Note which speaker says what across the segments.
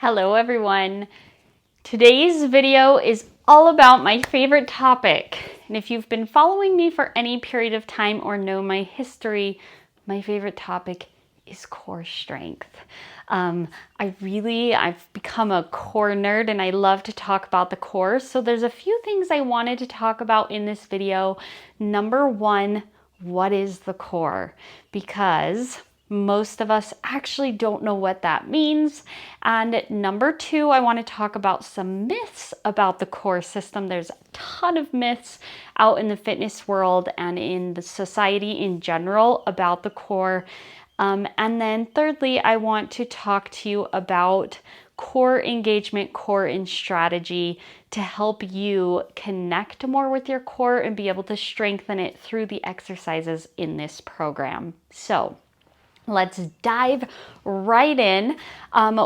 Speaker 1: Hello everyone. Today's video is all about my favorite topic. And if you've been following me for any period of time or know my history, my favorite topic is core strength. I've become a core nerd and I love to talk about the core. So there's a few things I wanted to talk about in this video. Number one, what is the core? Because most of us actually don't know what that means. And number two, I want to talk about some myths about the core system. There's a ton of myths out in the fitness world and in the society in general about the core. And then thirdly, I want to talk to you about core engagement, core and strategy to help you connect more with your core and be able to strengthen it through the exercises in this program. So let's dive right in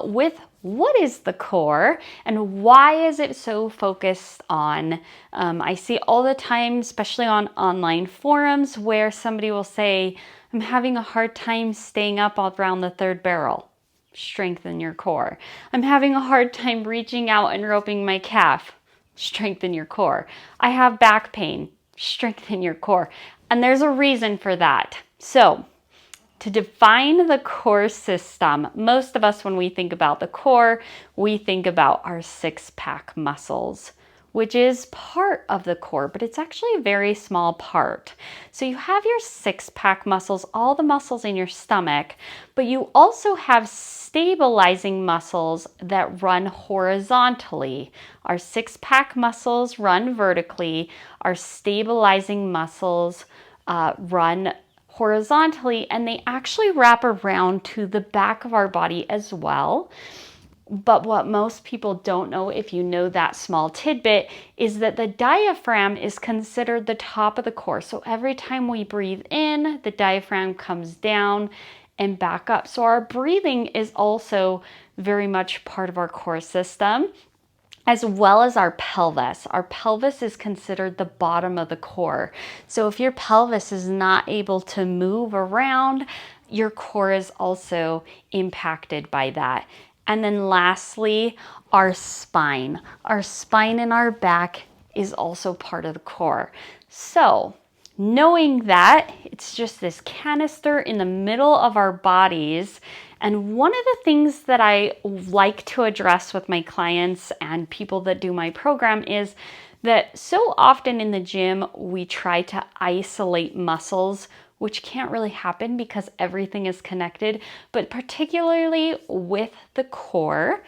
Speaker 1: with what is the core and why is it so focused on? I see all the time, especially on online forums, where somebody will say, I'm having a hard time staying up around the third barrel. Strengthen your core. I'm having a hard time reaching out and roping my calf. Strengthen your core. I have back pain. Strengthen your core. And there's a reason for that. So, to define the core system, most of us, when we think about the core, we think about our six-pack muscles, which is part of the core, but it's actually a very small part. So you have your six-pack muscles, all the muscles in your stomach, but you also have stabilizing muscles that run horizontally. Our six-pack muscles run vertically. Our stabilizing muscles run horizontally, and they actually wrap around to the back of our body as well. But what most people don't know, if you know that small tidbit, is that the diaphragm is considered the top of the core. So every time we breathe in, the diaphragm comes down and back up. So our breathing is also very much part of our core system, as well as our pelvis. Our pelvis is considered the bottom of the core. So if your pelvis is not able to move around, your core is also impacted by that. And then lastly, our spine. Our spine and our back is also part of the core. So knowing that, it's just this canister in the middle of our bodies. And one of the things that I like to address with my clients and people that do my program is that so often in the gym, we try to isolate muscles, which can't really happen because everything is connected, but particularly with the core.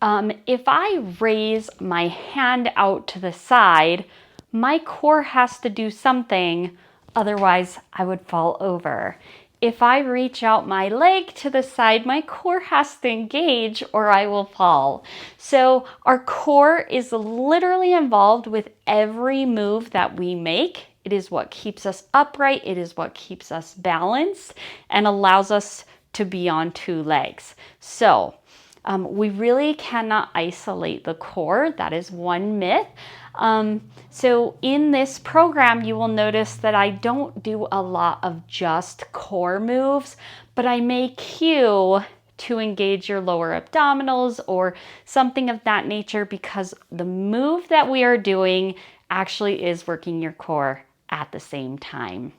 Speaker 1: If I raise my hand out to the side, my core has to do something, otherwise I would fall over. If I reach out my leg to the side, my core has to engage or I will fall. So our core is literally involved with every move that we make. It is what keeps us upright. It is what keeps us balanced and allows us to be on two legs. So we really cannot isolate the core. That is one myth. So in this program, you will notice that I don't do a lot of just core moves, but I may cue to engage your lower abdominals or something of that nature because the move that we are doing actually is working your core at the same time.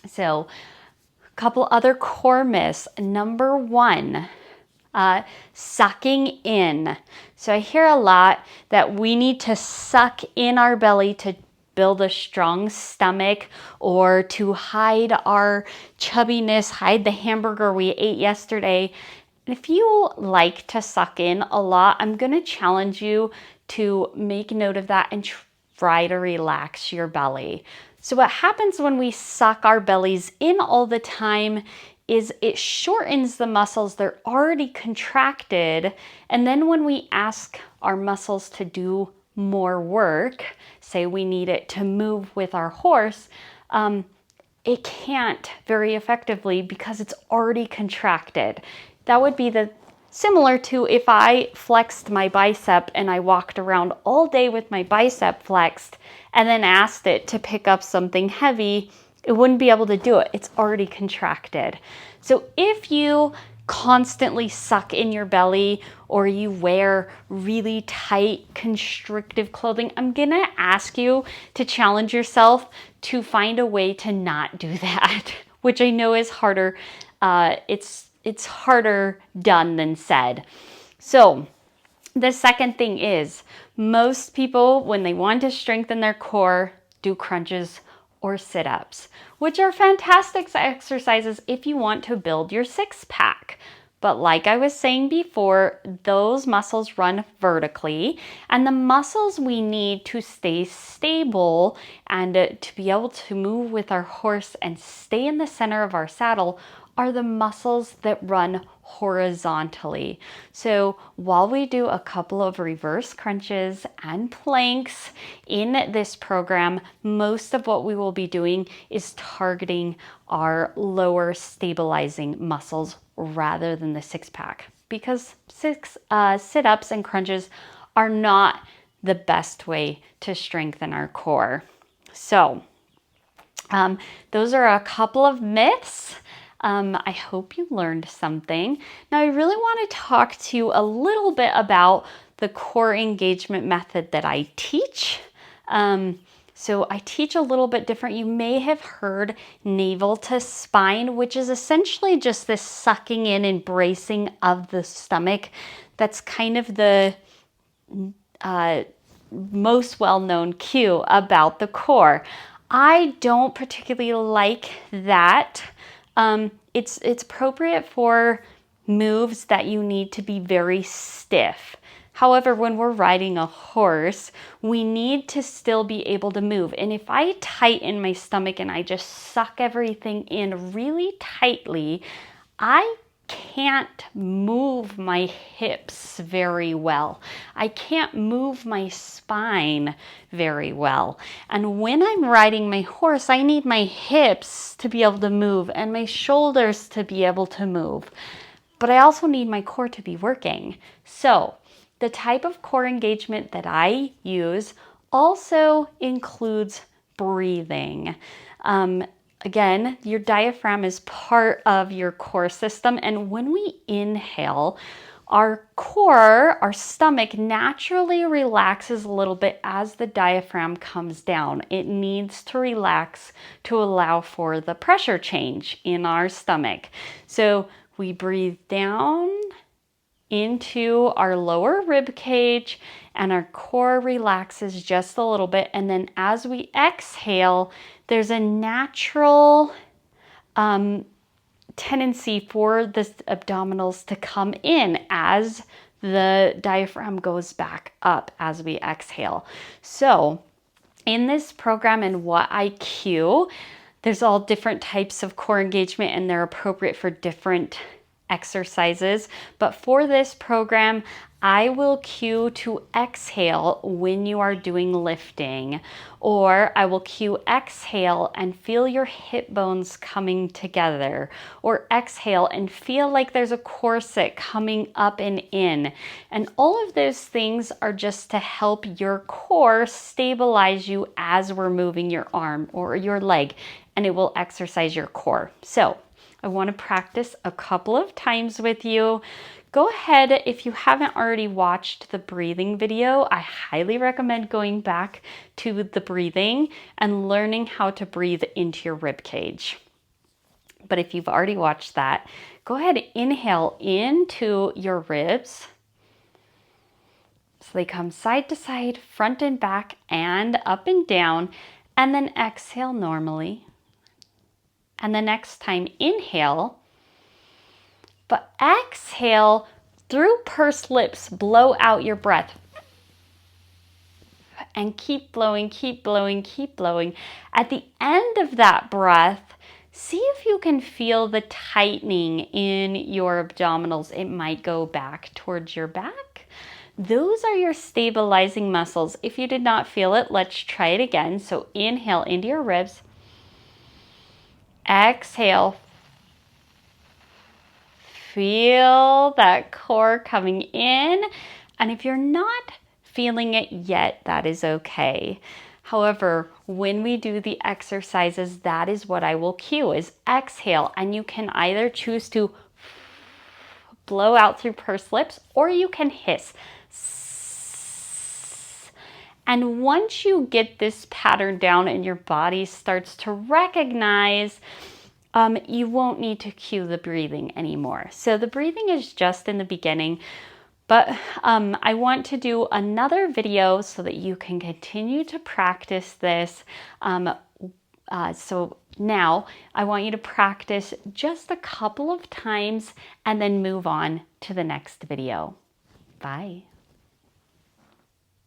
Speaker 1: So a couple other core myths. Number one, sucking in. So I hear a lot that we need to suck in our belly to build a strong stomach or to hide our chubbiness, hide the hamburger we ate yesterday. If you like to suck in a lot, I'm going to challenge you to make note of that and try to relax your belly. So what happens when we suck our bellies in all the time is it shortens the muscles. They're already contracted. And then when we ask our muscles to do more work, say we need it to move with our horse, it can't very effectively because it's already contracted. That would be similar to if I flexed my bicep and I walked around all day with my bicep flexed and then asked it to pick up something heavy, it wouldn't be able to do it. It's already contracted. So if you constantly suck in your belly or you wear really tight constrictive clothing, I'm gonna ask you to challenge yourself to find a way to not do that, which I know is harder. It's harder done than said. So the second thing is, most people, when they want to strengthen their core, do crunches or sit-ups, which are fantastic exercises if you want to build your six-pack. But like I was saying before, those muscles run vertically, and the muscles we need to stay stable and to be able to move with our horse and stay in the center of our saddle are the muscles that run horizontally. So while we do a couple of reverse crunches and planks in this program, most of what we will be doing is targeting our lower stabilizing muscles rather than the six-pack, because sit-ups and crunches are not the best way to strengthen our core. So those are a couple of myths. I hope you learned something. Now I really want to talk to you a little bit about the core engagement method that I teach. So I teach a little bit different. You may have heard navel to spine, which is essentially just this sucking in and bracing of the stomach. That's kind of the most well-known cue about the core. I don't particularly like that. It's appropriate for moves that you need to be very stiff. However, when we're riding a horse, we need to still be able to move. And if I tighten my stomach and I just suck everything in really tightly, I can't move my hips very well. I can't move my spine very well. And when I'm riding my horse, I need my hips to be able to move and my shoulders to be able to move. But I also need my core to be working. So the type of core engagement that I use also includes breathing. Again, your diaphragm is part of your core system, and when we inhale, our core, our stomach naturally relaxes a little bit as the diaphragm comes down. It needs to relax to allow for the pressure change in our stomach. So we breathe down into our lower rib cage and our core relaxes just a little bit. And then as we exhale, there's a natural tendency for the abdominals to come in as the diaphragm goes back up as we exhale. So in this program and what I cue, there's all different types of core engagement and they're appropriate for different exercises. But for this program, I will cue to exhale when you are doing lifting, or I will cue exhale and feel your hip bones coming together, or exhale and feel like there's a corset coming up and in. And all of those things are just to help your core stabilize you as we're moving your arm or your leg, and it will exercise your core. So I want to practice a couple of times with you. Go ahead, if you haven't already watched the breathing video, I highly recommend going back to the breathing and learning how to breathe into your rib cage. But if you've already watched that, go ahead and inhale into your ribs. So they come side to side, front and back, and up and down, and then exhale normally. And the next time, inhale, but exhale through pursed lips, blow out your breath. And keep blowing, keep blowing, keep blowing. At the end of that breath, see if you can feel the tightening in your abdominals. It might go back towards your back. Those are your stabilizing muscles. If you did not feel it, let's try it again. So inhale into your ribs. Exhale. Feel that core coming in. And if you're not feeling it yet, that is okay. However, when we do the exercises, that is what I will cue is exhale. And you can either choose to blow out through pursed lips, or you can hiss. And once you get this pattern down and your body starts to recognize, you won't need to cue the breathing anymore. So the breathing is just in the beginning, but I want to do another video so that you can continue to practice this. So now I want you to practice just a couple of times and then move on to the next video. Bye.